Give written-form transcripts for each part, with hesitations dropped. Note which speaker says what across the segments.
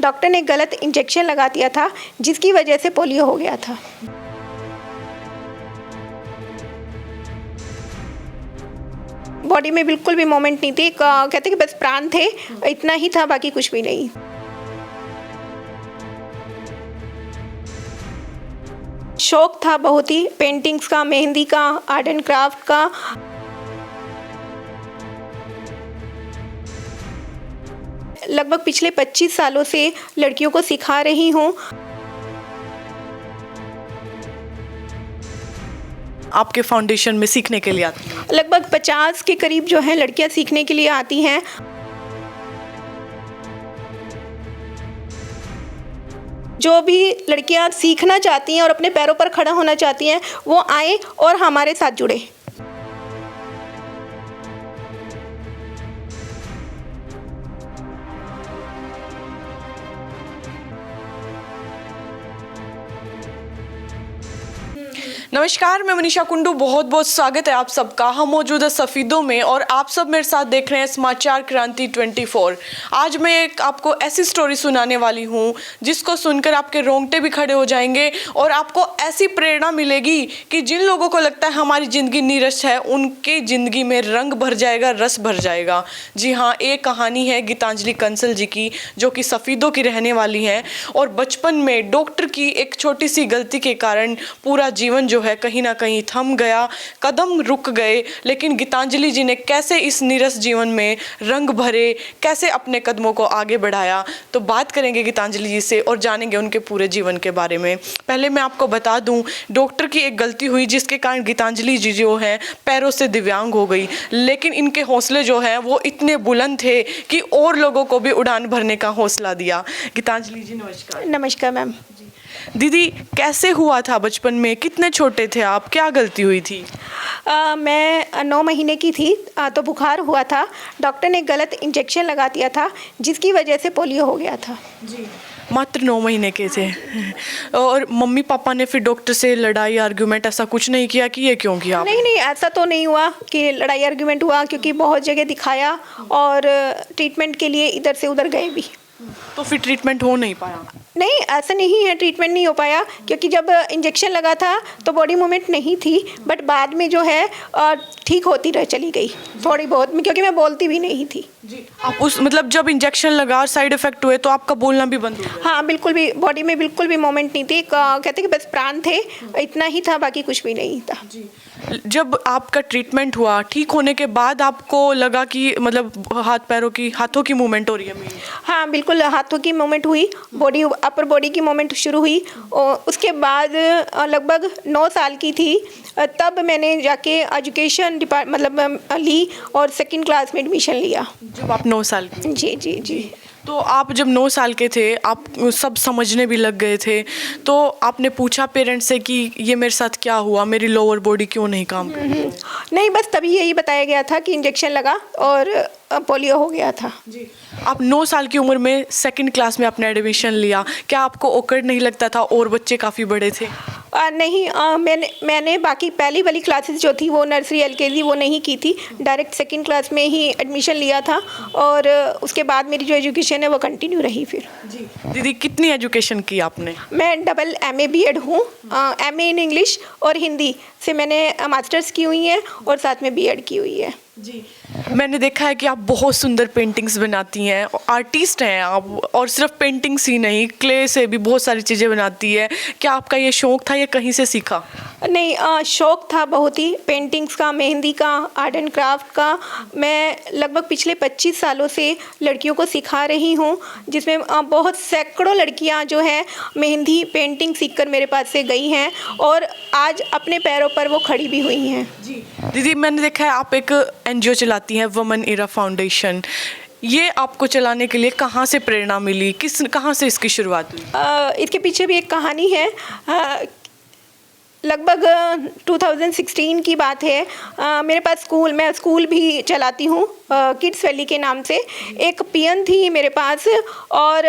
Speaker 1: Doctor ने गलत injection लगा दिया था, जिसकी वजह से पोलियो हो गया था। बॉडी में बिल्कुल भी मोमेंट नहीं थी, कहते कि बस प्राण थे, इतना ही था, बाकी कुछ भी नहीं। शौक था बहुत ही, पेंटिंग्स का, मेहंदी का, आर्ट एंड क्राफ्ट का। लगभग पिछले 25 सालों से लड़कियों को सिखा रही हूँ।
Speaker 2: आपके फाउंडेशन में सीखने के लिए आती हैं?
Speaker 1: लगभग 50 के करीब जो है लड़कियाँ सीखने के लिए आती हैं। जो भी लड़कियां सीखना चाहती हैं और अपने पैरों पर खड़ा होना चाहती हैं, वो आए और हमारे साथ जुड़े।
Speaker 2: नमस्कार, मैं मनीषा कुंडू, बहुत बहुत स्वागत है आप सबका। हम मौजूद है सफ़ीदों में और आप सब मेरे साथ देख रहे हैं समाचार क्रांति 24। आज मैं एक आपको ऐसी स्टोरी सुनाने वाली हूँ जिसको सुनकर आपके रोंगटे भी खड़े हो जाएंगे और आपको ऐसी प्रेरणा मिलेगी कि जिन लोगों को लगता है हमारी ज़िंदगी निरस है, उनके ज़िंदगी में रंग भर जाएगा, रस भर जाएगा। जी हाँ, एक कहानी है गीतांजलि कंसल जी की, जो कि सफ़ीदों की रहने वाली हैं और बचपन में डॉक्टर की एक छोटी सी गलती के कारण पूरा जीवन जो है कहीं ना कहीं थम गया, कदम रुक गए। लेकिन गीतांजलि जी ने कैसे इस नीरस जीवन में रंग भरे, कैसे अपने कदमों को आगे बढ़ाया, तो बात करेंगे गीतांजलि जी से और जानेंगे उनके पूरे जीवन के बारे में। पहले मैं आपको बता दूं, डॉक्टर की एक गलती हुई जिसके कारण गीतांजलि जी जो है पैरों से दिव्यांग हो गई, लेकिन इनके हौसले जो हैं वो इतने बुलंद थे कि और लोगों को भी उड़ान भरने का हौसला दिया। गीतांजलि जी नमस्कार।
Speaker 1: नमस्कार मैम।
Speaker 2: दीदी, कैसे हुआ था बचपन में, कितने छोटे थे आप, क्या गलती हुई थी?
Speaker 1: मैं 9 महीने की थी, तो बुखार हुआ था। डॉक्टर ने गलत इंजेक्शन लगा दिया था, जिसकी वजह से पोलियो हो गया था।
Speaker 2: जी, मात्र 9 महीने के थे। और मम्मी पापा ने फिर डॉक्टर से लड़ाई आर्ग्यूमेंट ऐसा कुछ नहीं किया कि ये क्यों किया?
Speaker 1: नहीं नहीं, ऐसा तो नहीं हुआ कि लड़ाई आर्ग्यूमेंट हुआ, क्योंकि बहुत जगह दिखाया और ट्रीटमेंट के लिए इधर से उधर गए भी।
Speaker 2: तो फिर ट्रीटमेंट हो नहीं पाया?
Speaker 1: नहीं, ऐसा नहीं है, ट्रीटमेंट नहीं हो पाया, क्योंकि जब इंजेक्शन लगा था तो बॉडी मूवमेंट नहीं थी, बट बाद में जो है ठीक होती रह चली गई थोड़ी बहुत, क्योंकि मैं बोलती भी नहीं थी।
Speaker 2: जी, आप उस मतलब जब इंजेक्शन लगा और साइड इफेक्ट हुए तो आपका बोलना भी बंद हो गया?
Speaker 1: हाँ, बिल्कुल भी बॉडी में बिल्कुल भी मूवमेंट नहीं थी, कहते कि बस प्राण थे, इतना ही था, बाकी कुछ भी नहीं था।
Speaker 2: जी, जब आपका ट्रीटमेंट हुआ, ठीक होने के बाद आपको लगा कि मतलब हाथों की मूवमेंट हो रही है मेरी?
Speaker 1: हाँ, बिल्कुल हाथों की मूवमेंट हुई, बॉडी अपर बॉडी की मूवमेंट शुरू हुई। और उसके बाद लगभग 9 साल की थी, तब मैंने जाके एजुकेशन मतलब ली और 2nd क्लास में एडमिशन लिया।
Speaker 2: जब आप 9 साल की?
Speaker 1: जी जी जी।
Speaker 2: तो आप जब 9 साल के थे, आप सब समझने भी लग गए थे, तो आपने पूछा पेरेंट्स से कि ये मेरे साथ क्या हुआ, मेरी लोअर बॉडी क्यों नहीं काम कर रही?
Speaker 1: नहीं, बस तभी यही बताया गया था कि इंजेक्शन लगा और पोलियो हो गया था।
Speaker 2: जी, आप 9 साल की उम्र में 2nd क्लास में आपने एडमिशन लिया, क्या आपको ऑकवर्ड नहीं लगता था और बच्चे काफ़ी बड़े थे?
Speaker 1: नहीं, मैंने बाकी पहली वाली क्लासेस जो थी वो नर्सरी LKG वो नहीं की थी, डायरेक्ट 2nd क्लास में ही एडमिशन लिया था और उसके बाद मेरी जो एजुकेशन है वो कंटिन्यू रही फिर।
Speaker 2: जी, दीदी कितनी एजुकेशन की आपने?
Speaker 1: मैं डबल MA BEd हूँ, MA इन इंग्लिश और हिंदी से मैंने मास्टर्स की हुई है और साथ में BEd की हुई है।
Speaker 2: जी, मैंने देखा है कि आप बहुत सुंदर पेंटिंग्स बनाती हैं, आर्टिस्ट हैं आप, और सिर्फ पेंटिंग्स ही नहीं, क्ले से भी बहुत सारी चीज़ें बनाती है। क्या आपका ये शौक था या कहीं से सीखा?
Speaker 1: नहीं, शौक था बहुत ही, पेंटिंग्स का, मेहंदी का, आर्ट एंड क्राफ्ट का। मैं लगभग पिछले 25 सालों से लड़कियों को सिखा रही हूँ, जिसमें बहुत सैकड़ों लड़कियाँ जो हैं मेहंदी पेंटिंग सीखकर मेरे पास से गई हैं और आज अपने पैरों पर वो खड़ी भी हुई हैं।
Speaker 2: जी, दीदी मैंने देखा है आप एक NGO चलाती हैं, वुमेन एरा फाउंडेशन। ये आपको चलाने के लिए कहाँ से प्रेरणा मिली, कहाँ से इसकी शुरुआत हुई?
Speaker 1: इसके पीछे भी एक कहानी है। लगभग 2016 की बात है। मेरे पास मैं स्कूल भी चलाती हूँ, किड्स वैली के नाम से। एक पियन थी मेरे पास और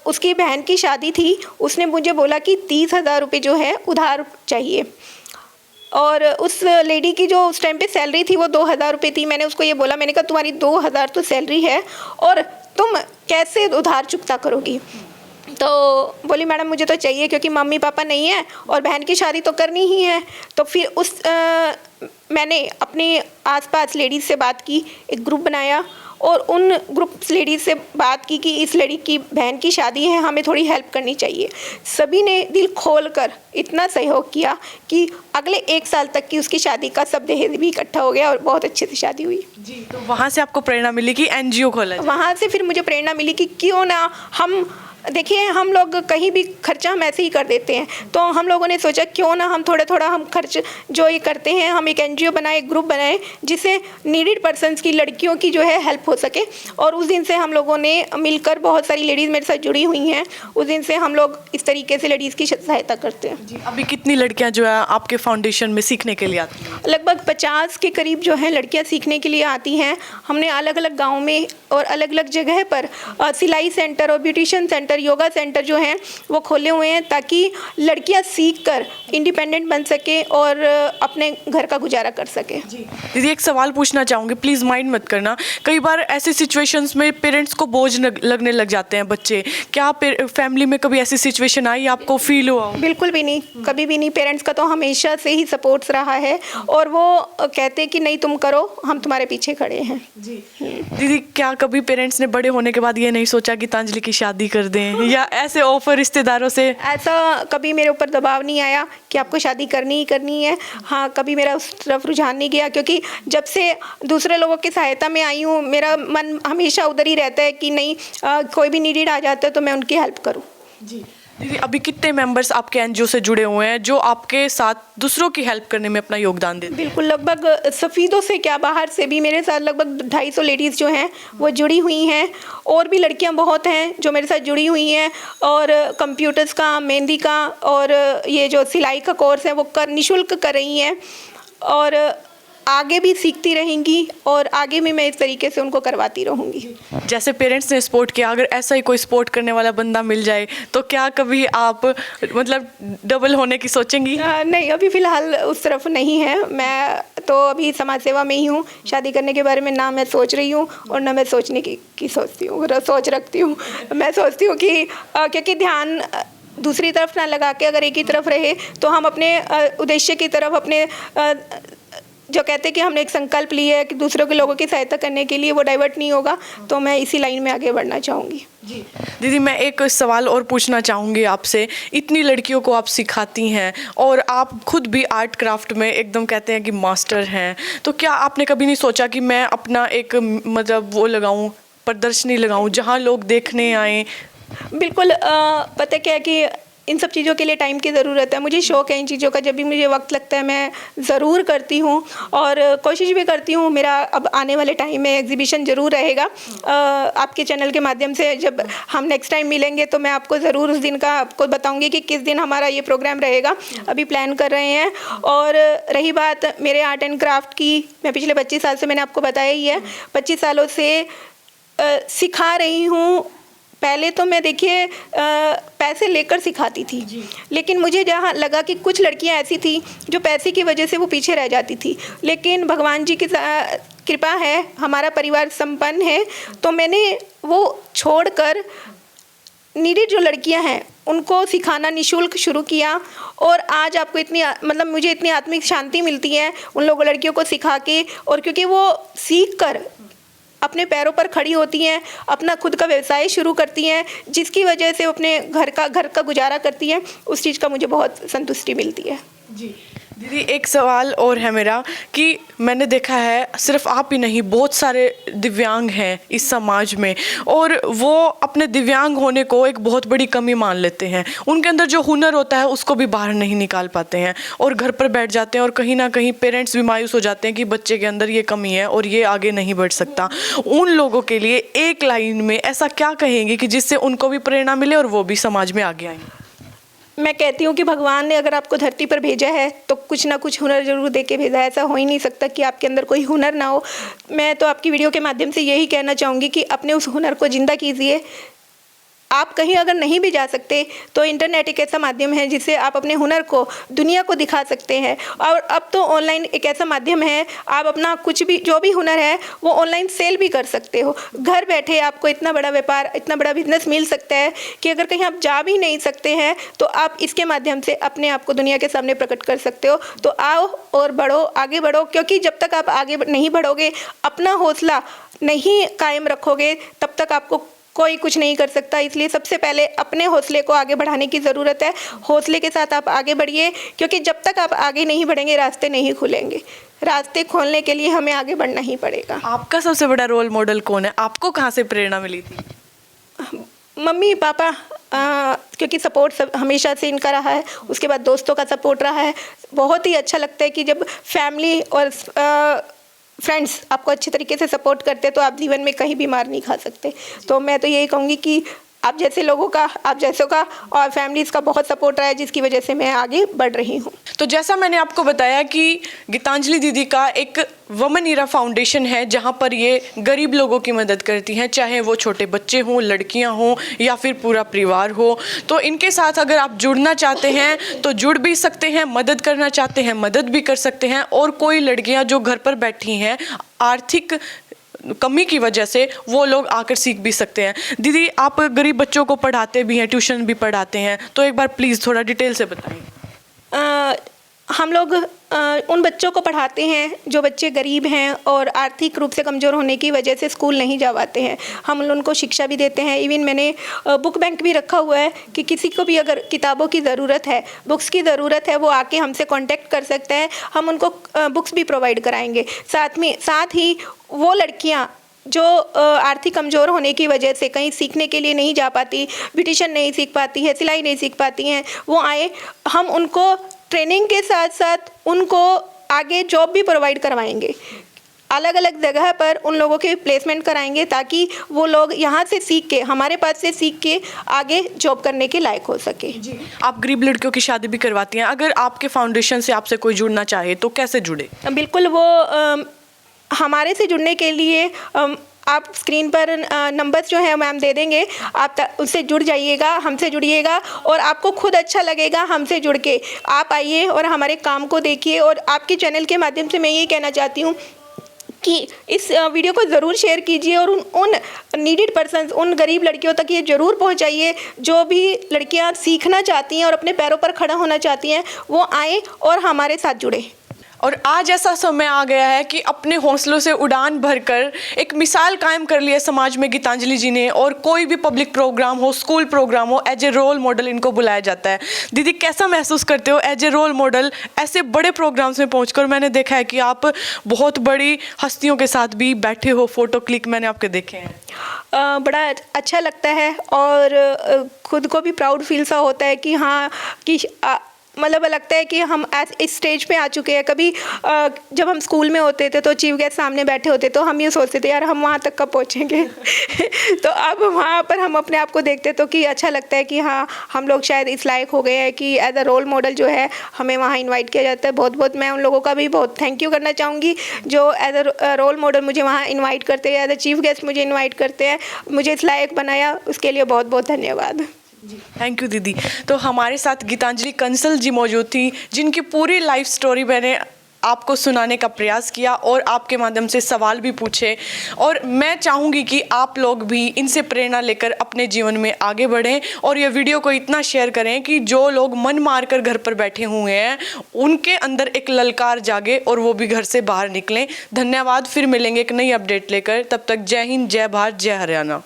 Speaker 1: उसकी बहन की शादी थी। उसने मुझे बोला कि 30,000 रुपये जो है उधार चाहिए और उस लेडी की जो उस टाइम पे सैलरी थी वो 2,000 रुपये थी। मैंने उसको ये बोला, मैंने कहा तुम्हारी 2,000 तो सैलरी है और तुम कैसे उधार चुकता करोगी? तो बोली मैडम मुझे तो चाहिए क्योंकि मम्मी पापा नहीं है और बहन की शादी तो करनी ही है। तो फिर मैंने अपने आसपास लेडीज़ से बात की, एक ग्रुप बनाया और उन ग्रुप लेडीज़ से बात की कि इस लड़की की बहन की शादी है, हमें थोड़ी हेल्प करनी चाहिए। सभी ने दिल खोल कर इतना सहयोग किया कि अगले 1 साल तक की उसकी शादी का सब दहेज भी इकट्ठा हो गया और बहुत अच्छे से शादी हुई।
Speaker 2: जी, तो वहाँ से आपको प्रेरणा मिली कि एनजीओ खोला जाए?
Speaker 1: वहाँ से फिर मुझे प्रेरणा मिली कि क्यों ना हम, देखिए हम लोग कहीं भी खर्चा हम ऐसे ही कर देते हैं, तो हम लोगों ने सोचा क्यों ना हम थोड़ा थोड़ा हम खर्च जो ये करते हैं, हम एक एनजीओ बनाए, एक ग्रुप बनाए जिससे नीडेड पर्सन्स की, लड़कियों की जो है हेल्प हो सके। और उस दिन से हम लोगों ने मिलकर, बहुत सारी लेडीज़ मेरे साथ जुड़ी हुई हैं, उस दिन से हम लोग इस तरीके से लेडीज़ की सहायता करते हैं।
Speaker 2: जी, अभी कितनी लड़कियां जो है आपके फाउंडेशन में सीखने के लिए आती हैं?
Speaker 1: लगभग 50 के करीब जो है लड़कियां सीखने के लिए आती हैं। हमने अलग अलग गाँव में और अलग अलग जगह पर सिलाई सेंटर और ब्यूटिशियन सेंटर, योगा सेंटर जो हैं वो खोले हुए हैं ताकि लड़कियां सीखकर इंडिपेंडेंट बन सके और अपने घर का गुजारा कर सके।
Speaker 2: दीदी एक सवाल पूछना चाहूँगी, प्लीज़ माइंड मत करना। कई बार ऐसी सिचुएशंस में पेरेंट्स को बोझ लगने लग जाते हैं बच्चे, क्या फैमिली में कभी ऐसी सिचुएशन आई, आपको फील हुआ हो?
Speaker 1: बिल्कुल भी नहीं, कभी भी नहीं। पेरेंट्स का तो हमेशा से ही सपोर्ट्स रहा है और वो कहते कि नहीं तुम करो, हम तुम्हारे पीछे खड़े हैं।
Speaker 2: जी दीदी, क्या कभी पेरेंट्स ने बड़े होने के बाद ये नहीं सोचा कि तांजलि की शादी कर दें, या ऐसे ऑफर रिश्तेदारों से?
Speaker 1: ऐसा कभी मेरे ऊपर दबाव नहीं आया कि आपको शादी करनी ही करनी है। हाँ, कभी मेरा उस तरफ रुझान नहीं गया क्योंकि जब से दूसरे लोगों की सहायता में आई हूँ, मेरा मन हमेशा उधर ही रहता है कि नहीं कोई भी नीडेड आ जाता है तो मैं उनकी हेल्प करूँ।
Speaker 2: जी दीदी, अभी कितने मेंबर्स आपके एनजीओ से जुड़े हुए हैं जो आपके साथ दूसरों की हेल्प करने में अपना योगदान देते हैं?
Speaker 1: बिल्कुल, लगभग सफ़ीदों से क्या, बाहर से भी मेरे साथ लगभग 250 लेडीज़ जो हैं वो जुड़ी हुई हैं। और भी लड़कियां बहुत हैं जो मेरे साथ जुड़ी हुई हैं और कंप्यूटर्स का, मेहंदी का और ये जो सिलाई का कोर्स है वो निःशुल्क कर रही हैं और आगे भी सीखती रहेंगी और आगे भी मैं इस तरीके से उनको करवाती रहूँगी।
Speaker 2: जैसे पेरेंट्स ने सपोर्ट किया, अगर ऐसा ही कोई सपोर्ट करने वाला बंदा मिल जाए तो क्या कभी आप मतलब डबल होने की सोचेंगी?
Speaker 1: नहीं, अभी फ़िलहाल उस तरफ नहीं है। मैं तो अभी समाज सेवा में ही हूँ। शादी करने के बारे में ना मैं सोच रही हूँ और ना मैं सोचने की सोचती हूँ, सोच रखती हूँ। मैं सोचती हूँ कि क्योंकि ध्यान दूसरी तरफ ना लगा के अगर एक ही तरफ रहे तो हम अपने उद्देश्य की तरफ, अपने जो कहते हैं कि हमने एक संकल्प लिया है कि दूसरों के लोगों की सहायता करने के लिए, वो डाइवर्ट नहीं होगा। तो मैं इसी लाइन में आगे बढ़ना चाहूँगी।
Speaker 2: जी दीदी, मैं एक सवाल और पूछना चाहूँगी आपसे। इतनी लड़कियों को आप सिखाती हैं और आप खुद भी आर्ट क्राफ्ट में एकदम कहते हैं कि मास्टर हैं, तो क्या आपने कभी नहीं सोचा कि मैं अपना एक मतलब वो लगाऊँ, प्रदर्शनी लगाऊँ जहाँ लोग देखने आएँ?
Speaker 1: बिल्कुल, पता क्या है कि इन सब चीज़ों के लिए टाइम की ज़रूरत है। मुझे शौक़ है इन चीज़ों का, जब भी मुझे वक्त लगता है मैं ज़रूर करती हूँ और कोशिश भी करती हूँ। मेरा अब आने वाले टाइम में एग्जीबिशन ज़रूर रहेगा आपके चैनल के माध्यम से। जब हम नेक्स्ट टाइम मिलेंगे तो मैं आपको ज़रूर उस दिन का आपको बताऊँगी कि किस दिन हमारा ये प्रोग्राम रहेगा। अभी प्लान कर रहे हैं। और रही बात मेरे आर्ट एंड क्राफ्ट की, मैं पिछले 25 साल से, मैंने आपको बताया ही है, 25 सालों से सिखा रही हूँ। पहले तो मैं देखिए पैसे लेकर सिखाती थी, लेकिन मुझे जहाँ लगा कि कुछ लड़कियाँ ऐसी थी जो पैसे की वजह से वो पीछे रह जाती थी, लेकिन भगवान जी की कृपा है, हमारा परिवार संपन्न है, तो मैंने वो छोड़कर नीडेड जो लड़कियां हैं उनको सिखाना निःशुल्क शुरू किया। और आज आपको इतनी मतलब मुझे इतनी आत्मिक शांति मिलती है उन लोगों लड़कियों को सिखा के, और क्योंकि वो सीख कर अपने पैरों पर खड़ी होती हैं, अपना खुद का व्यवसाय शुरू करती हैं, जिसकी वजह से वो अपने घर का गुजारा करती हैं। उस चीज़ का मुझे बहुत संतुष्टि मिलती है।
Speaker 2: जी दीदी, एक सवाल और है मेरा कि मैंने देखा है सिर्फ आप ही नहीं, बहुत सारे दिव्यांग हैं इस समाज में, और वो अपने दिव्यांग होने को एक बहुत बड़ी कमी मान लेते हैं। उनके अंदर जो हुनर होता है उसको भी बाहर नहीं निकाल पाते हैं और घर पर बैठ जाते हैं, और कहीं ना कहीं पेरेंट्स भी मायूस हो जाते हैं कि बच्चे के अंदर ये कमी है और ये आगे नहीं बढ़ सकता। उन लोगों के लिए एक लाइन में ऐसा क्या कहेंगे कि जिससे उनको भी प्रेरणा मिले और वो भी समाज में आगे आएँ?
Speaker 1: मैं कहती हूँ कि भगवान ने अगर आपको धरती पर भेजा है तो कुछ ना कुछ हुनर ज़रूर दे के भेजा है। ऐसा हो ही नहीं सकता कि आपके अंदर कोई हुनर ना हो। मैं तो आपकी वीडियो के माध्यम से यही कहना चाहूँगी कि अपने उस हुनर को ज़िंदा कीजिए, आप कहीं अगर नहीं भी जा सकते तो इंटरनेट एक ऐसा माध्यम है जिससे आप अपने हुनर को दुनिया को दिखा सकते हैं। और अब तो ऑनलाइन एक ऐसा माध्यम है, आप अपना कुछ भी जो भी हुनर है वो ऑनलाइन सेल भी कर सकते हो। घर बैठे आपको इतना बड़ा व्यापार, इतना बड़ा बिजनेस मिल सकता है कि अगर कहीं आप जा भी नहीं सकते हैं तो आप इसके माध्यम से अपने आप को दुनिया के सामने प्रकट कर सकते हो। तो आओ और बढ़ो, आगे बढ़ो, क्योंकि जब तक आप आगे नहीं बढ़ोगे, अपना हौसला नहीं कायम रखोगे, तब तक आपको कोई कुछ नहीं कर सकता। इसलिए सबसे पहले अपने हौसले को आगे बढ़ाने की ज़रूरत है। हौसले के साथ आप आगे बढ़िए, क्योंकि जब तक आप आगे नहीं बढ़ेंगे रास्ते नहीं खुलेंगे। रास्ते खोलने के लिए हमें आगे बढ़ना ही पड़ेगा।
Speaker 2: आपका सबसे बड़ा रोल मॉडल कौन है? आपको कहाँ से प्रेरणा मिली थी?
Speaker 1: मम्मी पापा, क्योंकि सपोर्ट सब हमेशा से इनका रहा है। उसके बाद दोस्तों का सपोर्ट रहा है। बहुत ही अच्छा लगता है कि जब फैमिली और फ्रेंड्स आपको अच्छे तरीके से सपोर्ट करते हैं तो आप जीवन में कहीं भी मार नहीं खा सकते। तो मैं तो यही कहूँगी कि आप जैसे लोगों का, आप जैसों का और फैमिलीज का बहुत सपोर्ट रहा है, जिसकी वजह से मैं आगे बढ़ रही हूँ।
Speaker 2: तो जैसा मैंने आपको बताया कि गीतांजलि दीदी का एक वमन इरा फाउंडेशन है जहाँ पर ये गरीब लोगों की मदद करती हैं, चाहे वो छोटे बच्चे हों, लड़कियाँ हों या फिर पूरा परिवार हो। तो इनके साथ अगर आप जुड़ना चाहते हैं तो जुड़ भी सकते हैं, मदद करना चाहते हैं मदद भी कर सकते हैं। और कोई लड़कियाँ जो घर पर बैठी हैं, आर्थिक कमी की वजह से, वो लोग आकर सीख भी सकते हैं। दीदी, आप गरीब बच्चों को पढ़ाते भी हैं, ट्यूशन भी पढ़ाते हैं, तो एक बार प्लीज़ थोड़ा डिटेल से बताइए।
Speaker 1: हम लोग उन बच्चों को पढ़ाते हैं जो बच्चे गरीब हैं और आर्थिक रूप से कमज़ोर होने की वजह से स्कूल नहीं जा पाते हैं। हम उनको शिक्षा भी देते हैं। इवन मैंने बुक बैंक भी रखा हुआ है कि किसी को भी अगर किताबों की ज़रूरत है, बुक्स की ज़रूरत है, वो आके हमसे कांटेक्ट कर सकता है। हम उनको बुक्स भी प्रोवाइड कराएंगे। साथ ही वो लड़कियाँ जो आर्थिक कमज़ोर होने की वजह से कहीं सीखने के लिए नहीं जा पाती, ब्यूटिशियन नहीं सीख पाती है, सिलाई नहीं सीख पाती हैं, वो आए, हम उनको ट्रेनिंग के साथ साथ उनको आगे जॉब भी प्रोवाइड करवाएंगे। अलग अलग जगह पर उन लोगों के प्लेसमेंट कराएंगे ताकि वो लोग यहाँ से सीख के, हमारे पास से सीख के आगे जॉब करने के लायक हो सके।
Speaker 2: जी, आप गरीब लड़कियों की शादी भी करवाती हैं। अगर आपके फाउंडेशन से आपसे कोई जुड़ना चाहे तो कैसे जुड़े?
Speaker 1: बिल्कुल, वो हमारे से जुड़ने के लिए आप स्क्रीन पर नंबर्स जो है मैम दे देंगे, आप उससे जुड़ जाइएगा, हमसे जुड़िएगा और आपको खुद अच्छा लगेगा हमसे जुड़ के। आप आइए और हमारे काम को देखिए। और आपके चैनल के माध्यम से मैं ये कहना चाहती हूँ कि इस वीडियो को ज़रूर शेयर कीजिए और उन नीडेड पर्सन्स, उन गरीब लड़कियों तक ये ज़रूर पहुँचाइए जो भी लड़कियाँ सीखना चाहती हैं और अपने पैरों पर खड़ा होना चाहती हैं, वो आएँ और हमारे साथ जुड़े।
Speaker 2: और आज ऐसा समय आ गया है कि अपने हौसलों से उड़ान भरकर एक मिसाल कायम कर ली है समाज में गीतांजलि जी ने। और कोई भी पब्लिक प्रोग्राम हो, स्कूल प्रोग्राम हो, एज ए रोल मॉडल इनको बुलाया जाता है। दीदी, कैसा महसूस करते हो एज ए रोल मॉडल ऐसे बड़े प्रोग्राम्स में पहुंचकर? मैंने देखा है कि आप बहुत बड़ी हस्तियों के साथ भी बैठे हो, फोटो क्लिक मैंने आपके देखे हैं।
Speaker 1: बड़ा अच्छा लगता है और खुद को भी प्राउड फील सा होता है कि हाँ, कि मतलब लगता है कि हम इस स्टेज पे आ चुके हैं। कभी जब हम स्कूल में होते थे तो चीफ गेस्ट सामने बैठे होते तो हम ये सोचते थे यार हम वहाँ तक कब पहुँचेंगे। तो अब वहाँ पर हम अपने आप को देखते तो कि अच्छा लगता है कि हाँ, हम लोग शायद इस लायक हो गए हैं कि एज अ रोल मॉडल जो है हमें वहाँ इन्वाइट किया जाता है। बहुत बहुत मैं उन लोगों का भी बहुत थैंक यू करना चाहूँगी जो एज अ रोल मॉडल मुझे वहाँ इन्वाइट करते हैं, एज अ चीफ गेस्ट मुझे इन्वाइट करते हैं, मुझे इस लायक बनाया, उसके लिए बहुत बहुत धन्यवाद।
Speaker 2: थैंक यू दीदी। तो हमारे साथ गीतांजलि कंसल जी मौजूद थी, जिनकी पूरी लाइफ स्टोरी मैंने आपको सुनाने का प्रयास किया और आपके माध्यम से सवाल भी पूछे। और मैं चाहूँगी कि आप लोग भी इनसे प्रेरणा लेकर अपने जीवन में आगे बढ़ें और ये वीडियो को इतना शेयर करें कि जो लोग मन मार कर घर पर बैठे हुए हैं उनके अंदर एक ललकार जागे और वो भी घर से बाहर निकलें। धन्यवाद। फिर मिलेंगे एक नई अपडेट लेकर। तब तक जय हिंद, जय भारत, जय हरियाणा।